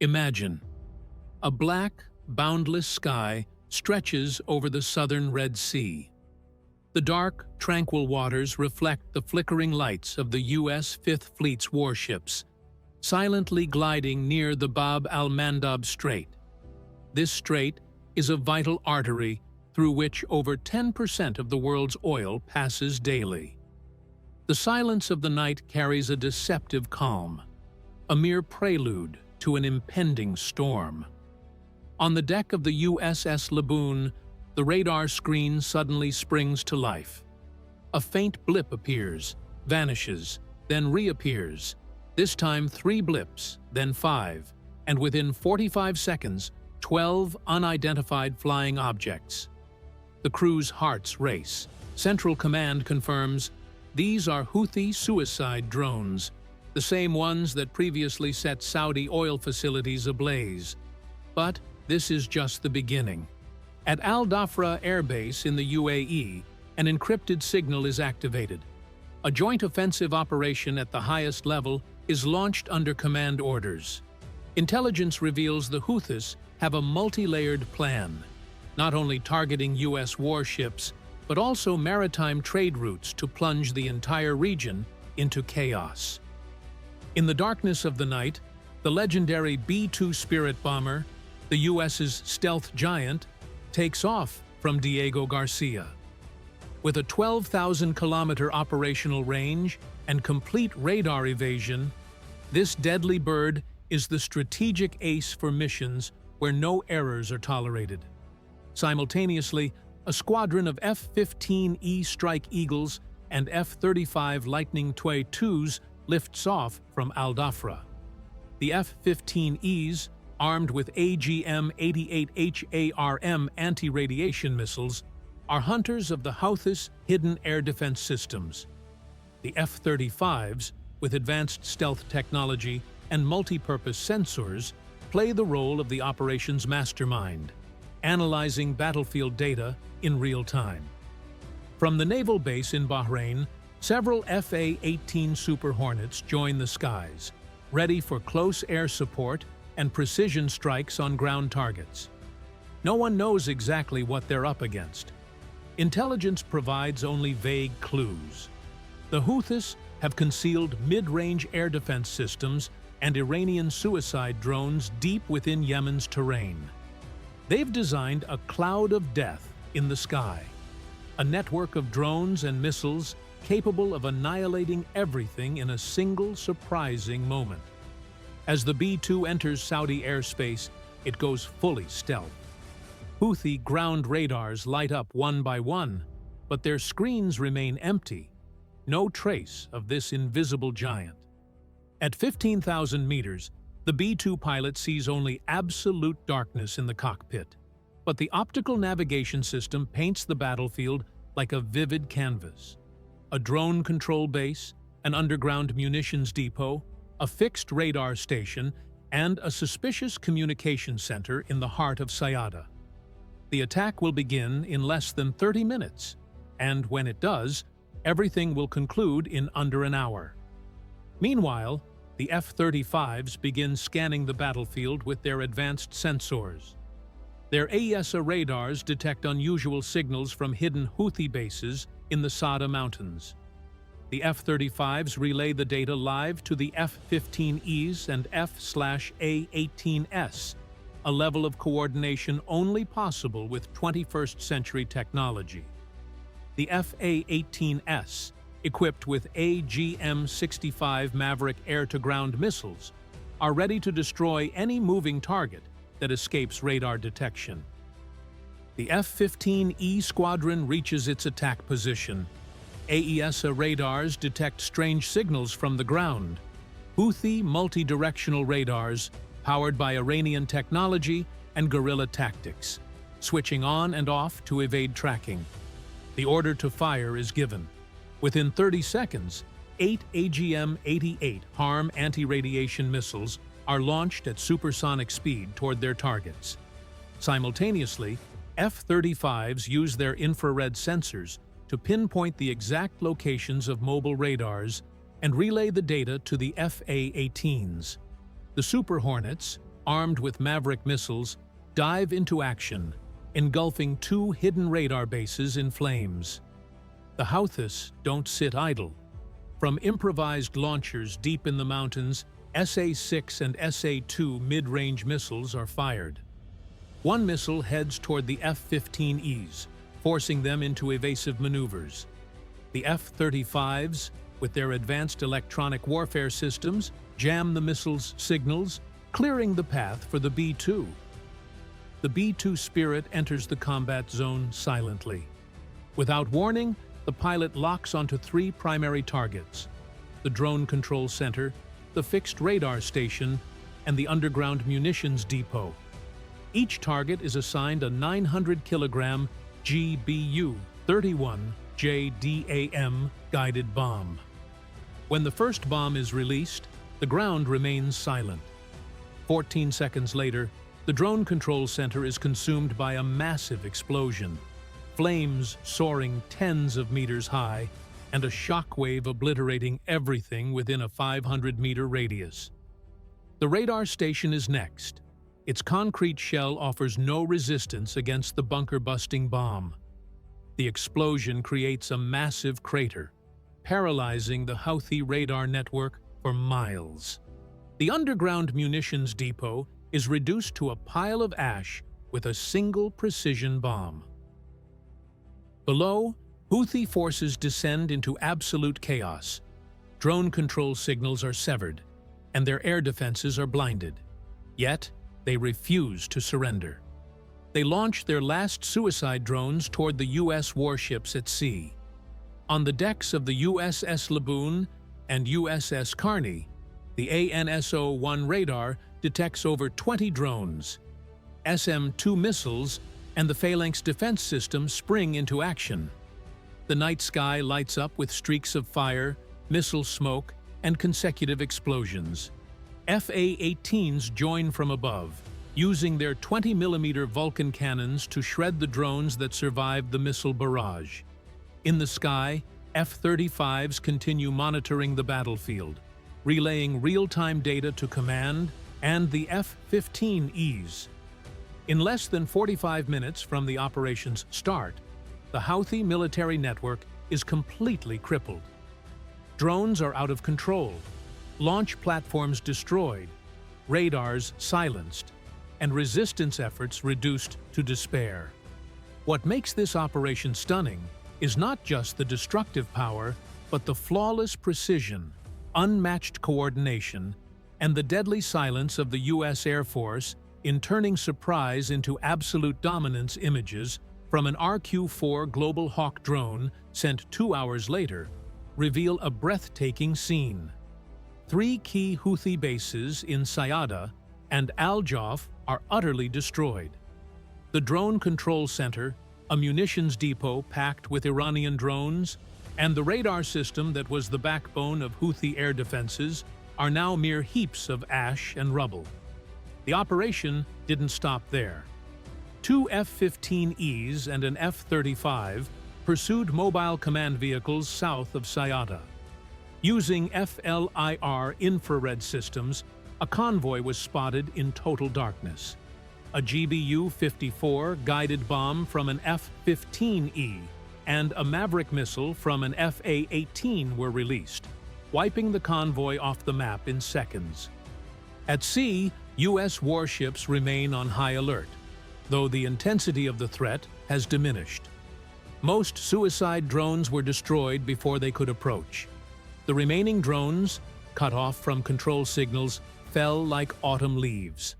Imagine, a black, boundless sky stretches over the southern Red Sea. The dark, tranquil waters reflect the flickering lights of the U.S. Fifth Fleet's warships, silently gliding near the Bab-el-Mandeb Strait. This strait is a vital artery through which over 10% of the world's oil passes daily. The silence of the night carries a deceptive calm, a mere prelude to an impending storm. On the deck of the USS Laboon, the radar screen suddenly springs to life. A faint blip appears, vanishes, then reappears. This time 3 blips, then 5, and within 45 seconds, 12 unidentified flying objects. The crew's hearts race. Central Command confirms these are Houthi suicide drones, the same ones that previously set Saudi oil facilities ablaze. But this is just the beginning. At Al Dhafra Air Base in the UAE, an encrypted signal is activated. A joint offensive operation at the highest level is launched under command orders. Intelligence reveals the Houthis have a multi-layered plan, not only targeting U.S. warships, but also maritime trade routes to plunge the entire region into chaos. In the darkness of the night, the legendary B-2 Spirit bomber, the U.S.'s stealth giant, takes off from Diego Garcia. With a 12,000-kilometer operational range and complete radar evasion, this deadly bird is the strategic ace for missions where no errors are tolerated. Simultaneously, a squadron of F-15E Strike Eagles and F-35 Lightning II-2s lifts off from Al Dhafra. The F-15Es, armed with AGM-88 HARM anti-radiation missiles, are hunters of the Houthis' hidden air defense systems. The F-35s, with advanced stealth technology and multi-purpose sensors, play the role of the operation's mastermind, analyzing battlefield data in real time. From the naval base in Bahrain, several Fa-18 Super Hornets join the skies, ready for close air support and precision strikes on ground targets. No one knows exactly what they're up against. Intelligence provides only vague clues. The Houthis have concealed mid-range air defense systems and Iranian suicide drones deep within Yemen's terrain. They've designed a cloud of death in the sky, a network of drones and missiles capable of annihilating everything in a single surprising moment. As the B-2 enters Saudi airspace, it goes fully stealth. Houthi ground radars light up one by one, but their screens remain empty. No trace of this invisible giant. At 15,000 meters, the B-2 pilot sees only absolute darkness in the cockpit, but the optical navigation system paints the battlefield like a vivid canvas. A drone control base, an underground munitions depot, a fixed radar station, and a suspicious communication center in the heart of Saada. The attack will begin in less than 30 minutes, and when it does, everything will conclude in under an hour. Meanwhile, the F-35s begin scanning the battlefield with their advanced sensors. Their AESA radars detect unusual signals from hidden Houthi bases in the Saada Mountains. The F-35s relay the data live to the F-15Es and F/A-18S, a level of coordination only possible with 21st century technology. The F/A-18S, equipped with AGM-65 Maverick air-to-ground missiles, are ready to destroy any moving target that escapes radar detection. The F-15E squadron reaches its attack position. AESA radars detect strange signals from the ground. Houthi multi-directional radars, powered by Iranian technology and guerrilla tactics, switching on and off to evade tracking. The order to fire is given. Within 30 seconds, 8 AGM-88 HARM anti-radiation missiles are launched at supersonic speed toward their targets. Simultaneously, F-35s use their infrared sensors to pinpoint the exact locations of mobile radars and relay the data to the F/A-18s. The Super Hornets, armed with Maverick missiles, dive into action, engulfing two hidden radar bases in flames. The Houthis don't sit idle. From improvised launchers deep in the mountains, SA-6 and SA-2 mid-range missiles are fired. One missile heads toward the F-15Es, forcing them into evasive maneuvers. The F-35s, with their advanced electronic warfare systems, jam the missile's signals, clearing the path for the B-2. The B-2 Spirit enters the combat zone silently. Without warning, the pilot locks onto three primary targets: the drone control center, the fixed radar station, and the underground munitions depot. Each target is assigned a 900-kilogram GBU-31 JDAM guided bomb. When the first bomb is released, the ground remains silent. 14 seconds later, the drone control center is consumed by a massive explosion, flames soaring tens of meters high, and a shockwave obliterating everything within a 500-meter radius. The radar station is next. Its concrete shell offers no resistance against the bunker-busting bomb. The explosion creates a massive crater, paralyzing the Houthi radar network for miles. The underground munitions depot is reduced to a pile of ash with a single precision bomb. Below, Houthi forces descend into absolute chaos. Drone control signals are severed, and their air defenses are blinded. Yet, they refuse to surrender. They launch their last suicide drones toward the U.S. warships at sea. On the decks of the USS Laboon and USS Carney, the ANSO-1 radar detects over 20 drones. SM-2 missiles and the Phalanx defense system spring into action. The night sky lights up with streaks of fire, missile smoke, and consecutive explosions. FA-18s join from above, using their 20mm Vulcan cannons to shred the drones that survived the missile barrage. In the sky, F-35s continue monitoring the battlefield, relaying real-time data to command and the F-15Es. In less than 45 minutes from the operation's start, the Houthi military network is completely crippled. Drones are out of control, launch platforms destroyed, radars silenced, and resistance efforts reduced to despair. What makes this operation stunning is not just the destructive power, but the flawless precision, unmatched coordination, and the deadly silence of the U.S. Air Force in turning surprise into absolute dominance. Images from an RQ-4 Global Hawk drone sent 2 hours later reveal a breathtaking scene. 3 key Houthi bases in Saada and Al-Jawf are utterly destroyed. The drone control center, a munitions depot packed with Iranian drones, and the radar system that was the backbone of Houthi air defenses are now mere heaps of ash and rubble. The operation didn't stop there. 2 F-15Es and an F-35 pursued mobile command vehicles south of Saada. Using FLIR infrared systems, a convoy was spotted in total darkness. A GBU-54 guided bomb from an F-15E and a Maverick missile from an FA-18 were released, wiping the convoy off the map in seconds. At sea, U.S. warships remain on high alert, though the intensity of the threat has diminished. Most suicide drones were destroyed before they could approach. The remaining drones, cut off from control signals, fell like autumn leaves.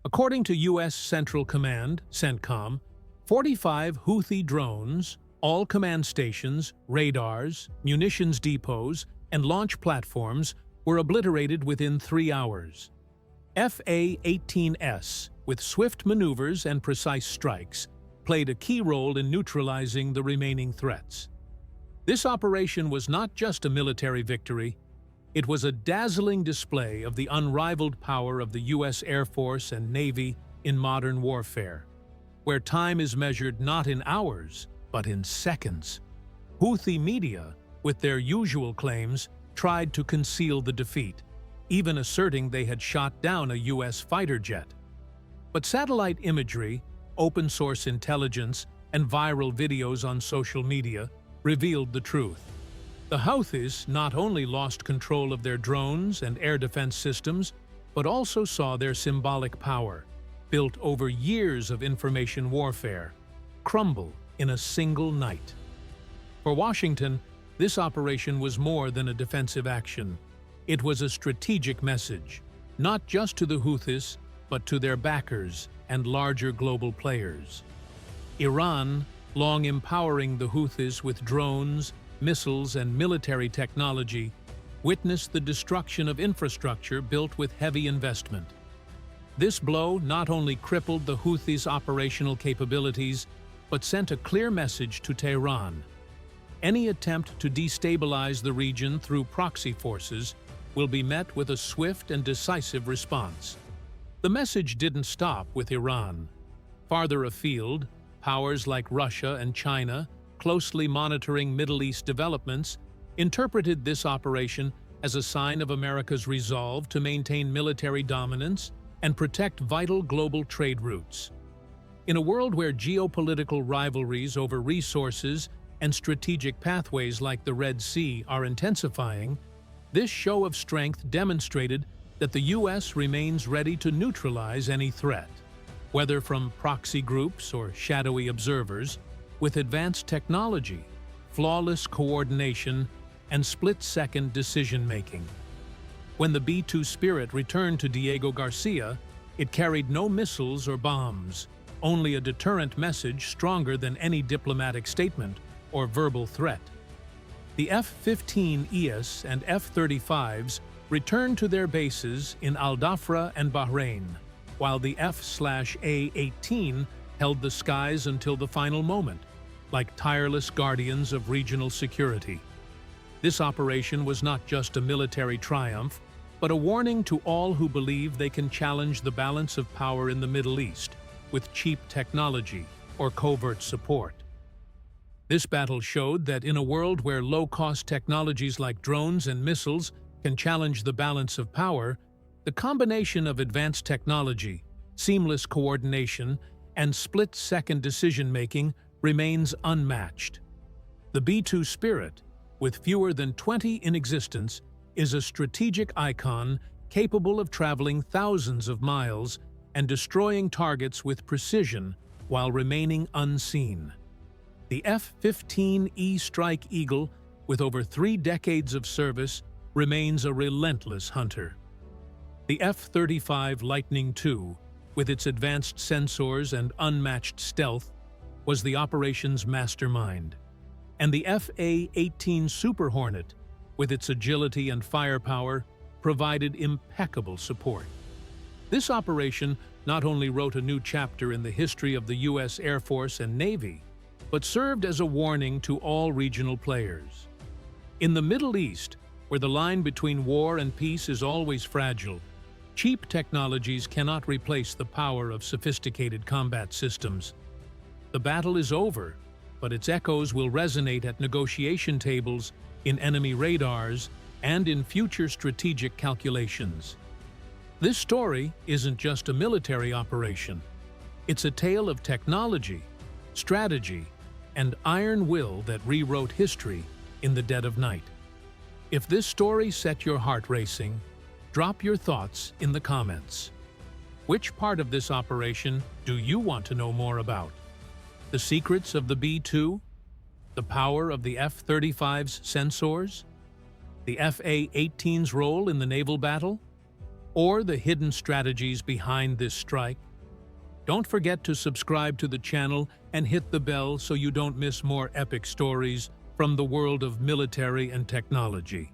According to U.S. Central Command, CENTCOM, 45 Houthi drones, all command stations, radars, munitions depots, and launch platforms were obliterated within 3 hours. FA-18S, with swift maneuvers and precise strikes, played a key role in neutralizing the remaining threats. This operation was not just a military victory, it was a dazzling display of the unrivaled power of the U.S. Air Force and Navy in modern warfare, where time is measured not in hours, but in seconds. Houthi media, with their usual claims, tried to conceal the defeat, even asserting they had shot down a U.S. fighter jet. But satellite imagery, open-source intelligence, and viral videos on social media revealed the truth. The Houthis not only lost control of their drones and air defense systems, but also saw their symbolic power, built over years of information warfare, crumble in a single night. For Washington, this operation was more than a defensive action. It was a strategic message, not just to the Houthis, but to their backers and larger global players. Iran, long empowering the Houthis with drones, missiles, and military technology, witnessed the destruction of infrastructure built with heavy investment. This blow not only crippled the Houthis' operational capabilities, but sent a clear message to Tehran. Any attempt to destabilize the region through proxy forces will be met with a swift and decisive response. The message didn't stop with Iran. Farther afield, powers like Russia and China, closely monitoring Middle East developments, interpreted this operation as a sign of America's resolve to maintain military dominance and protect vital global trade routes. In a world where geopolitical rivalries over resources and strategic pathways like the Red Sea are intensifying, this show of strength demonstrated that the U.S. remains ready to neutralize any threat, whether from proxy groups or shadowy observers, with advanced technology, flawless coordination, and split-second decision-making. When the B-2 Spirit returned to Diego Garcia, it carried no missiles or bombs, only a deterrent message stronger than any diplomatic statement or verbal threat. The F-15ES and F-35s returned to their bases in Al-Dhafra and Bahrain, while the F/A-18 held the skies until the final moment, like tireless guardians of regional security. This operation was not just a military triumph, but a warning to all who believe they can challenge the balance of power in the Middle East with cheap technology or covert support. This battle showed that in a world where low-cost technologies like drones and missiles can challenge the balance of power, the combination of advanced technology, seamless coordination, and split-second decision-making remains unmatched. The B-2 Spirit, with fewer than 20 in existence, is a strategic icon capable of traveling thousands of miles and destroying targets with precision while remaining unseen. The F-15E Strike Eagle, with over 3 decades of service, remains a relentless hunter. The F-35 Lightning II, with its advanced sensors and unmatched stealth, was the operation's mastermind. And the F/A-18 Super Hornet, with its agility and firepower, provided impeccable support. This operation not only wrote a new chapter in the history of the U.S. Air Force and Navy, but served as a warning to all regional players. In the Middle East, where the line between war and peace is always fragile, cheap technologies cannot replace the power of sophisticated combat systems. The battle is over, but its echoes will resonate at negotiation tables, in enemy radars, and in future strategic calculations. This story isn't just a military operation. It's a tale of technology, strategy, and iron will that rewrote history in the dead of night. If this story set your heart racing, drop your thoughts in the comments. Which part of this operation do you want to know more about? The secrets of the B-2? The power of the F-35's sensors? The F/A-18's role in the naval battle? Or the hidden strategies behind this strike? Don't forget to subscribe to the channel and hit the bell so you don't miss more epic stories from the world of military and technology.